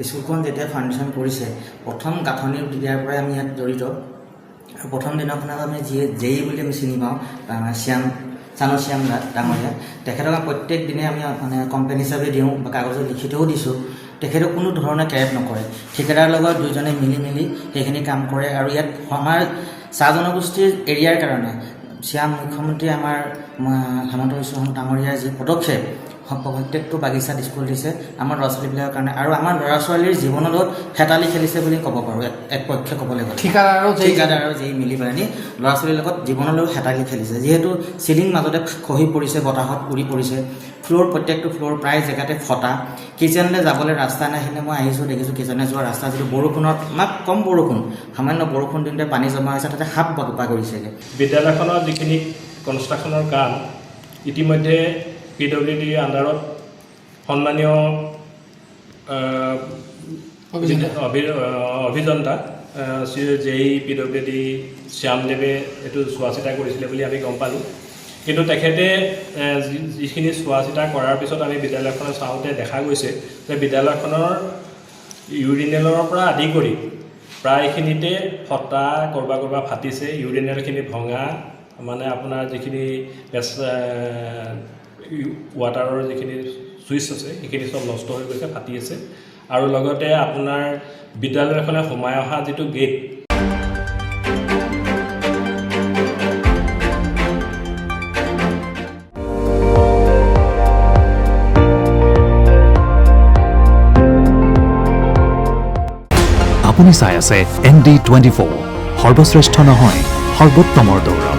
স্কুলখন যেতিয়া ফাউণ্ডেশ্যন কৰিছে প্ৰথম গাঁথনি দিয়াৰ পৰাই আমি ইয়াত জড়িত আৰু প্ৰথম দিনাখনত আমি জেই বুলি আমি চিনি পাওঁ শ্যাম ডাঙৰীয়া তেখেতক প্ৰত্যেক দিনে আমি মানে কমপ্লেইন হিচাপে দিওঁ বা কাগজত লিখিতও দিছোঁ তেখেতক কোনো ধৰণে কেৰেপ নকৰে ঠিকাদাৰ লগত দুইজনে মিলি সেইখিনি কাম কৰে আৰু ইয়াত আমাৰ চাহ জনগোষ্ঠীৰ এৰিয়াৰ কাৰণে শ্যাম মুখ্যমন্ত্ৰী আমাৰ হেমন্ত বিশ্ব শৰ্মা ডাঙৰীয়াৰ যি পদক্ষেপ প্ৰত্যেকটো বাগিচাত স্কুল দিছে আমাৰ ল'ৰা ছোৱালীবিলাকৰ কাৰণে আৰু আমাৰ ল'ৰা ছোৱালীৰ জীৱনৰ লগত হেতালি খেলিছে বুলি ক'ব পাৰোঁ এক পক্ষে ক'বলৈ গ'লে ঠিকাদাৰ আৰু যেই মিলি পেলানি ল'ৰা ছোৱালীৰ লগত জীৱনৰ লগত হেতালি খেলিছে যিহেতু চিলিং মাজতে খহি পৰিছে বতাহত উৰি পৰিছে প্ৰত্যেকটো ফ্ল'ৰ প্ৰায় জেগাতে ফটা কিচেনলৈ যাবলৈ ৰাস্তা নাই সেইদিনা মই আহিছোঁ দেখিছোঁ কিচেনে যোৱা ৰাস্তা যিটো বৰষুণত কম বৰষুণ সামান্য বৰষুণ দিওঁতে পানী জমা হৈছে তাতে সাপ বাগৰিছেগৈ বিদ্যালয়খনৰ যিখিনি কনষ্ট্ৰাকশ্যনৰ কাম ইতিমধ্যে PWD আণ্ডাৰত সন্মানীয় অভিযন্তা জেই PWD শ্যামদেৱে এইটো চোৱা চিতা কৰিছিলে বুলি আমি গম পালোঁ কিন্তু তেখেতে যিখিনি চোৱা চিতা কৰাৰ পিছত আমি বিদ্যালয়খন চাওঁতে দেখা গৈছে যে বিদ্যালয়খনৰ ইউৰিনেলৰ পৰা আদি কৰি প্ৰায়খিনিতে ফটা ক'ৰবাত ফাটিছে ইউৰিনেলখিনি ভঙা মানে আপোনাৰ যিখিনি ৱাটাৰৰ যিখিনি ছুইচ আছে সেইখিনি চব নষ্ট হৈ গৈছে ফাটি আছে আৰু লগতে আপোনাৰ বিদ্যালয়খনে সোমাই অহা যিটো গেট আপুনি চাই আছে ND24 সৰ্বশ্ৰেষ্ঠ নহয় সৰ্বোত্তমৰ দৌৰ